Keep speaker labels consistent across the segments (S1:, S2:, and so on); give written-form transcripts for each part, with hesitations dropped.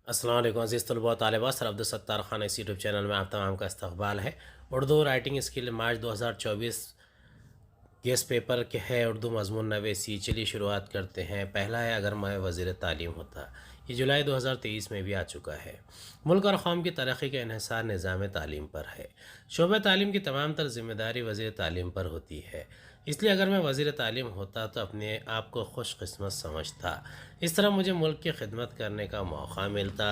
S1: अस्सलाम वालेकुम अज़ीज़ तलबा व तालिबात। सर अब्दुल सत्तार खान इस यूट्यूब चैनल में आप तमाम का इस्तकबाल है। उर्दू राइटिंग स्किल मार्च 2024 गेस्ट पेपर के है उर्दू मज़मून नवेसी। चलिए शुरुआत करते हैं। पहला है, अगर मैं वज़ीर तालीम होता। ये जुलाई 2023 में भी आ चुका है। मुल्क और कौम की तरक्की का इन्हिसार निज़ाम तालीम पर है। शोबे तालीम की तमाम तर ज़िम्मेदारी वज़ीर तालीम पर होती है। इसलिए अगर मैं वज़ीर तालीम होता तो अपने आप को खुशकिस्मत समझता। इस तरह मुझे मुल्क की खिदमत करने का मौका मिलता।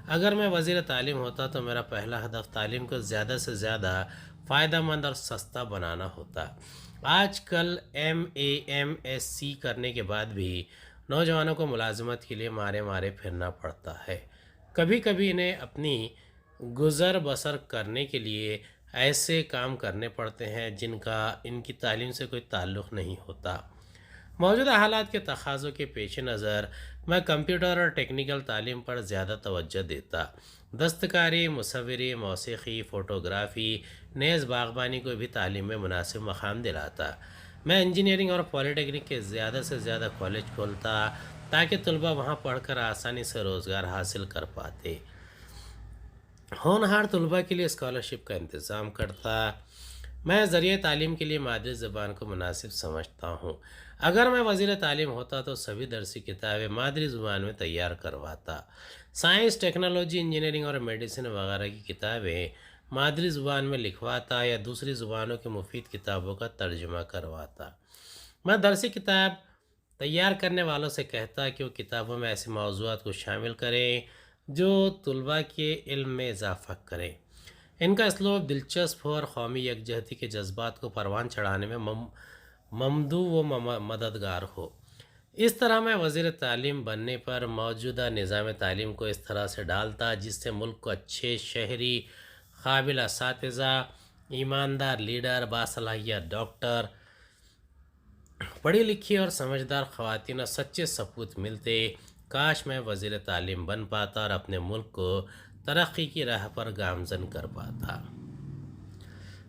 S1: अगर मैं वज़ीर तालीम होता तो मेरा पहला हदफ तालीम को ज़्यादा से ज़्यादा फ़ायदेमंद और सस्ता बनाना होता। आजकल MA MSc करने के बाद भी नौजवानों को मुलाजमत के लिए मारे मारे फिरना पड़ता है। कभी कभी इन्हें अपनी गुज़र बसर करने के लिए ऐसे काम करने पड़ते हैं जिनका इनकी तालीम से कोई ताल्लुक़ नहीं होता। मौजूदा हालात के तकाज़ों के पेश नज़र मैं कंप्यूटर और टेक्निकल तालीम पर ज़्यादा तवज्जो देता। दस्तकारी, मुसव्विरी, मौसीक़ी, फ़ोटोग्राफ़ी, नेज़ बागबानी को भी तालीम में मुनासिब मकाम दिलाता। मैं इंजीनियरिंग और पॉलिटेक्निक के ज़्यादा से ज़्यादा कॉलेज खोलता ताकि तलबा वहाँ पढ़कर आसानी से रोज़गार हासिल कर पाते। होनहार तलबा के लिए स्कॉलरशिप का इंतज़ाम करता। मैं ज़रिए तालीम के लिए मादरी ज़बान को मुनासिब समझता हूँ। अगर मैं वज़ीर तालीम होता तो सभी दरसी किताबें मादरी ज़ुबान में तैयार करवाता। साइंस, टेक्नोलॉजी, इंजीनियरिंग और मेडिसिन वगैरह की किताबें मादरी ज़ुबान में लिखवाता या दूसरी ज़ुबानों की मुफीद किताबों का तर्जुमा करवाता। मैं दरसी किताब तैयार करने वालों से कहता कि वो किताबों में ऐसे मौज़ूआत को शामिल करें जो तलबा के इल्म में इजाफ़ा करें। इनका इसलोब दिलचस्प हो और कौमी यकजहती के जज्बात को परवान चढ़ाने में ममदू व मददगार हो। इस तरह मैं वज़ीर तालीम बनने पर मौजूदा निज़ाम तालीम को इस तरह से डालता जिससे मुल्क को अच्छे शहरी, काबिल असातिज़ा, ईमानदार लीडर, बासलाहियत डॉक्टर, पढ़ी लिखी और समझदार ख़वातीन और सच्चे सपूत मिलते। काश मैं वज़ीर तालीम बन पाता और अपने मुल्क को तरक्की की राह पर गामज़न कर पाता।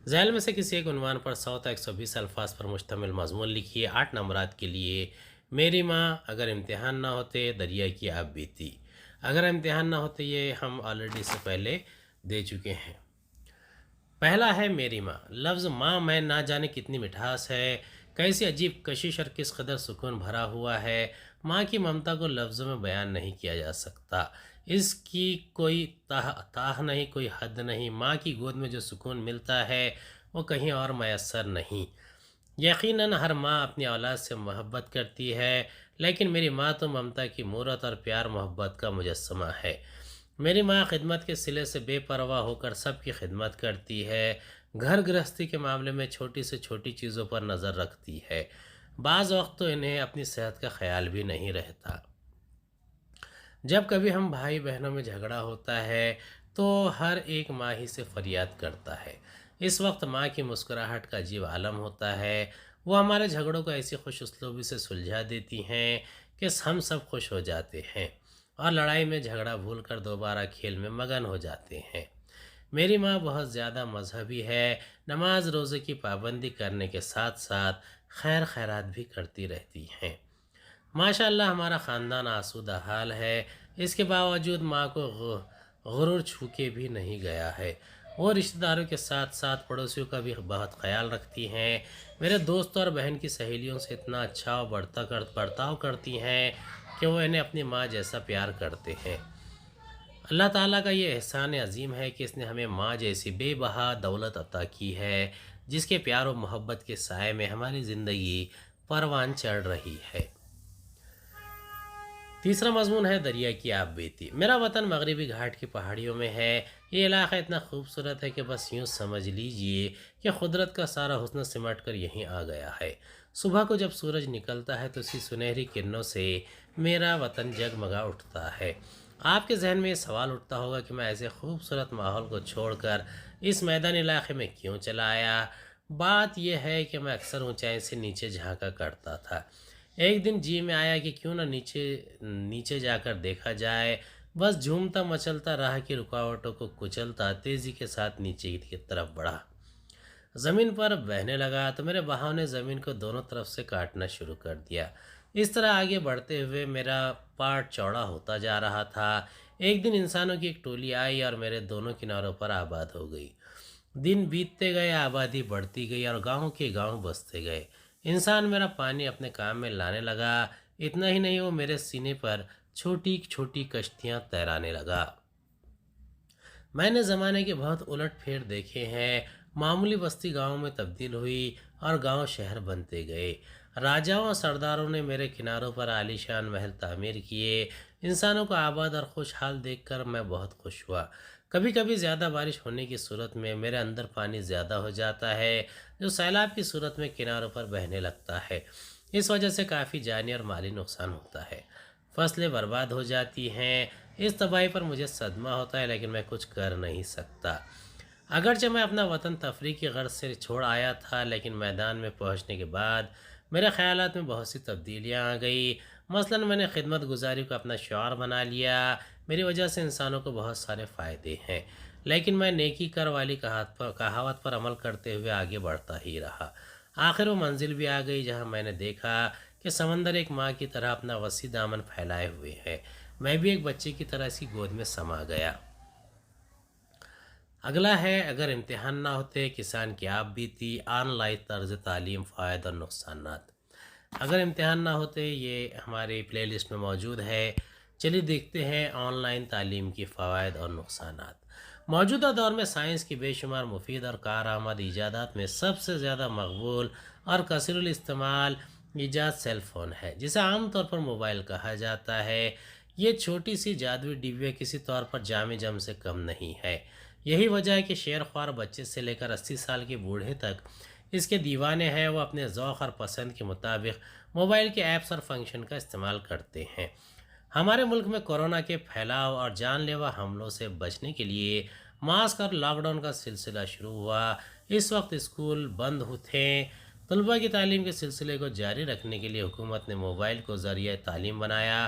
S1: ज़ैल में से किसी एक उन्वान पर 100 था 120 अल्फाज पर मुश्तमिल मज़मून लिखिए। 8 नंबरात के लिए। मेरी माँ, अगर इम्तिहान ना होते दरिया की आप बीती। अगर इम्तिहान ना होते ये हम ऑलरेडी इससे पहले दे चुके हैं। पहला है मेरी माँ। लफ्ज़ माँ में ना जाने कितनी मिठास है, कैसी अजीब कशिश और किस कदर सुकून भरा हुआ है। माँ की ममता को लफ्ज़ों में बयान नहीं किया जा सकता। इसकी कोई ताह नहीं, कोई हद नहीं। माँ की गोद में जो सुकून मिलता है वो कहीं और मैसर नहीं। यकीनन हर माँ अपनी औलाद से मोहब्बत करती है, लेकिन मेरी माँ तो ममता की मूरत और प्यार मोहब्बत का मुजस्समा है। मेरी माँ खिदमत के सिले से बेपरवाह होकर सबकी खिदमत करती है। घर गृहस्थी के मामले में छोटी से छोटी चीज़ों पर नज़र रखती है। बाज़ वक्त तो इन्हें अपनी सेहत का ख्याल भी नहीं रहता। जब कभी हम भाई बहनों में झगड़ा होता है तो हर एक माँ ही से फरियाद करता है। इस वक्त माँ की मुस्कुराहट का अजीब आलम होता है। वो हमारे झगड़ों को ऐसी खुश उसलूबी से सुलझा देती हैं कि हम सब खुश हो जाते हैं और लड़ाई में झगड़ा भूलकर दोबारा खेल में मगन हो जाते हैं। मेरी माँ बहुत ज़्यादा मजहबी है। नमाज रोज़े की पाबंदी करने के साथ साथ खैर खैरात भी करती रहती हैं। माशाअल्लाह हमारा ख़ानदान आसूदा हाल है। इसके बावजूद माँ को गुरूर छू के भी नहीं गया है। वो रिश्तेदारों के साथ साथ पड़ोसियों का भी बहुत ख्याल रखती हैं। मेरे दोस्त और बहन की सहेलियों से इतना अच्छा और बर्ताव करती हैं कि वो इन्हें अपनी माँ जैसा प्यार करते हैं। अल्लाह ताला का ये एहसान अजीम है कि इसने हमें माँ जैसी बेबहा दौलत अता की है, जिसके प्यार और मोहब्बत के साए में हमारी ज़िंदगी परवान चढ़ रही है। तीसरा मज़मून है दरिया की आप बीती। मेरा वतन मगरबी घाट की पहाड़ियों में है। ये इलाक़ा इतना खूबसूरत है कि बस यूँ समझ लीजिए कि कुदरत का सारा हुस्न सिमट कर यहीं आ गया है। सुबह को जब सूरज निकलता है तो उसकी सुनहरी किरणों से मेरा वतन जगमगा उठता है। आपके जहन में ये सवाल उठता होगा कि मैं ऐसे खूबसूरत माहौल को छोड़कर इस मैदानी इलाके में क्यों चला आया। बात यह है कि मैं अक्सर ऊंचाई से नीचे झांका करता था। एक दिन जी में आया कि क्यों ना नीचे नीचे जाकर देखा जाए। बस झूमता मचलता राह की रुकावटों को कुचलता तेज़ी के साथ नीचे की तरफ बढ़ा। ज़मीन पर बहने लगा तो मेरे बहाव ने ज़मीन को दोनों तरफ से काटना शुरू कर दिया। इस तरह आगे बढ़ते हुए मेरा पार्ट चौड़ा होता जा रहा था। ایک دن انسانوں کی ایک ٹولی آئی اور میرے دونوں کناروں پر آباد ہو گئی۔ دن بیتتے گئے، آبادی بڑھتی گئی اور گاؤں کے گاؤں بستے گئے۔ انسان میرا پانی اپنے کام میں لانے لگا۔ اتنا ہی نہیں، وہ میرے سینے پر چھوٹی چھوٹی کشتیاں تیرانے لگا۔ میں نے زمانے کے بہت الٹ پھیر دیکھے ہیں۔ معمولی بستی گاؤں میں تبدیل ہوئی اور گاؤں شہر بنتے گئے۔ راجاؤں اور سرداروں نے میرے کناروں پر عالیشان محل تعمیر کیے۔ انسانوں کو آباد اور خوشحال دیکھ کر میں بہت خوش ہوا۔ کبھی کبھی زیادہ بارش ہونے کی صورت میں میرے اندر پانی زیادہ ہو جاتا ہے، جو سیلاب کی صورت میں کناروں پر بہنے لگتا ہے۔ اس وجہ سے کافی جانی اور مالی نقصان ہوتا ہے۔ فصلیں برباد ہو جاتی ہیں۔ اس تباہی پر مجھے صدمہ ہوتا ہے، لیکن میں کچھ کر نہیں سکتا۔ اگرچہ میں اپنا وطن تفریح کی غرض سے چھوڑ آیا تھا، لیکن میدان میں پہنچنے کے بعد میرے خیالات میں بہت سی تبدیلیاں آ گئی۔ مثلاً میں نے خدمت گزاری کو اپنا شعار بنا لیا۔ میری وجہ سے انسانوں کو بہت سارے فائدے ہیں، لیکن میں نیکی کر والی کہاوت پر عمل کرتے ہوئے آگے بڑھتا ہی رہا۔ آخر وہ منزل بھی آ گئی جہاں میں نے دیکھا کہ سمندر ایک ماں کی طرح اپنا وسیع دامن پھیلائے ہوئے ہے۔ میں بھی ایک بچے کی طرح اس کی گود میں سما گیا۔ اگلا ہے، اگر امتحان نہ ہوتے کسان کی آپ بیتی، آن لائن طرز تعلیم، فوائد اور نقصانات۔ اگر امتحان نہ ہوتے، یہ ہماری پلے لسٹ میں موجود ہے۔ چلیے دیکھتے ہیں آن لائن تعلیم کی فوائد اور نقصانات۔ موجودہ دور میں سائنس کی بے شمار مفید اور کارآمد ایجادات میں سب سے زیادہ مقبول اور کثیر الاستعمال ایجاد سیل فون ہے، جسے عام طور پر موبائل کہا جاتا ہے۔ یہ چھوٹی سی جادوئی ڈبیا کسی طور پر جام جم سے کم نہیں ہے۔ یہی وجہ ہے کہ شیر خوار بچے سے لے کر 80 سال کے بوڑھے تک اس کے دیوانے ہیں۔ وہ اپنے ذوق اور پسند کے مطابق موبائل کے ایپس اور فنکشن کا استعمال کرتے ہیں۔ ہمارے ملک میں کورونا کے پھیلاؤ اور جان لیوا حملوں سے بچنے کے لیے ماسک اور لاک ڈاؤن کا سلسلہ شروع ہوا۔ اس وقت اسکول بند تھے۔ طلباء کی تعلیم کے سلسلے کو جاری رکھنے کے لیے حکومت نے موبائل کو ذریعہ تعلیم بنایا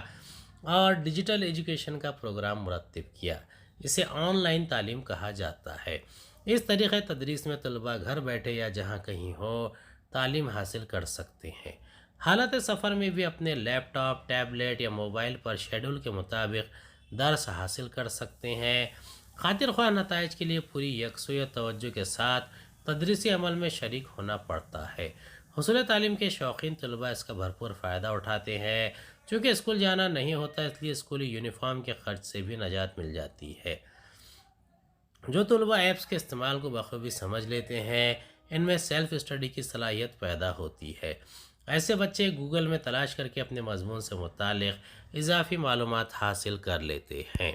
S1: اور ڈیجیٹل ایجوکیشن کا پروگرام مرتب کیا۔ اسے آن لائن تعلیم کہا جاتا ہے۔ اس طریقۂ تدریس میں طلباء گھر بیٹھے یا جہاں کہیں ہو تعلیم حاصل کر سکتے ہیں۔ حالت سفر میں بھی اپنے لیپ ٹاپ، ٹیبلیٹ یا موبائل پر شیڈول کے مطابق درس حاصل کر سکتے ہیں۔ خاطر خواہ نتائج کے لیے پوری یکسوئی توجہ کے ساتھ تدریسی عمل میں شریک ہونا پڑتا ہے۔ حصول تعلیم کے شوقین طلباء اس کا بھرپور فائدہ اٹھاتے ہیں۔ چونکہ اسکول جانا نہیں ہوتا، اس لیے اسکولی یونیفارم کے خرچ سے بھی نجات مل جاتی ہے۔ جو طلباء ایپس کے استعمال کو بخوبی سمجھ لیتے ہیں، ان میں سیلف اسٹڈی کی صلاحیت پیدا ہوتی ہے۔ ایسے بچے گوگل میں تلاش کر کے اپنے مضمون سے متعلق اضافی معلومات حاصل کر لیتے ہیں۔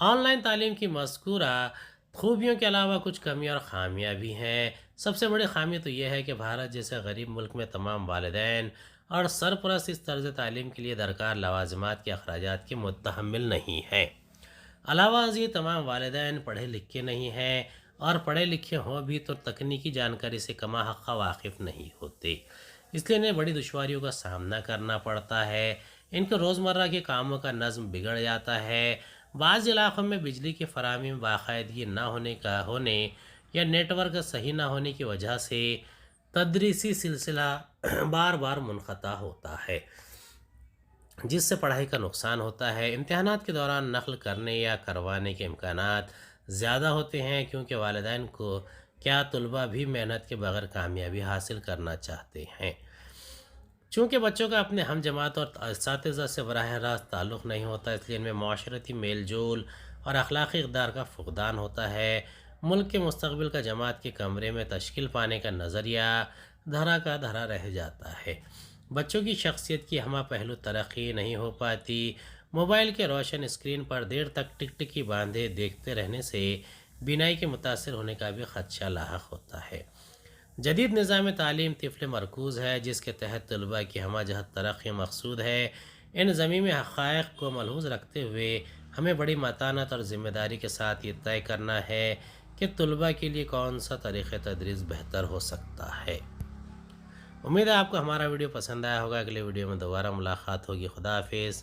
S1: آن لائن تعلیم کی مذکورہ خوبیوں کے علاوہ کچھ کمیاں اور خامیاں بھی ہیں۔ سب سے بڑی خامی تو یہ ہے کہ بھارت جیسے غریب ملک میں تمام والدین اور سرپرست اس طرز تعلیم کے لیے درکار لوازمات کے اخراجات کے متحمل نہیں ہیں۔ علاوہ ازیں تمام والدین پڑھے لکھے نہیں ہیں، اور پڑھے لکھے ہوں بھی تو تکنیکی جانکاری سے کما حقہ واقف نہیں ہوتے۔ اس لیے انہیں بڑی دشواریوں کا سامنا کرنا پڑتا ہے۔ ان کے روزمرہ کے کاموں کا نظم بگڑ جاتا ہے۔ بعض علاقوں میں بجلی کی فراہمی میں باقاعدگی نہ ہونے یا نیٹ ورک صحیح نہ ہونے کی وجہ سے تدریسی سلسلہ بار بار منقطع ہوتا ہے، جس سے پڑھائی کا نقصان ہوتا ہے۔ امتحانات کے دوران نقل کرنے یا کروانے کے امکانات زیادہ ہوتے ہیں، کیونکہ والدین کو کیا طلباء بھی محنت کے بغیر کامیابی حاصل کرنا چاہتے ہیں۔ چونکہ بچوں کا اپنے ہم جماعت اور اساتذہ سے براہ راست تعلق نہیں ہوتا، اس لیے ان میں معاشرتی میل جول اور اخلاقی اقدار کا فقدان ہوتا ہے۔ ملک کے مستقبل کا جماعت کے کمرے میں تشکیل پانے کا نظریہ دھرا کا دھرا رہ جاتا ہے۔ بچوں کی شخصیت کی ہمہ پہلو ترقی نہیں ہو پاتی۔ موبائل کے روشن اسکرین پر دیر تک ٹک ٹکی باندھے دیکھتے رہنے سے بینائی کے متاثر ہونے کا بھی خدشہ لاحق ہوتا ہے۔ جدید نظام تعلیم طفل مرکوز ہے، جس کے تحت طلباء کی ہمہ جہت ترقی مقصود ہے۔ ان ضمیمی حقائق کو ملحوظ رکھتے ہوئے ہمیں بڑی متانت اور ذمہ داری کے ساتھ یہ طے کرنا ہے کہ طلباء کے لیے کون سا طریقہ تدریس بہتر ہو سکتا ہے۔ امید ہے آپ کو ہمارا ویڈیو پسند آیا ہوگا۔ اگلے ویڈیو میں دوبارہ ملاقات ہوگی۔ خدا حافظ۔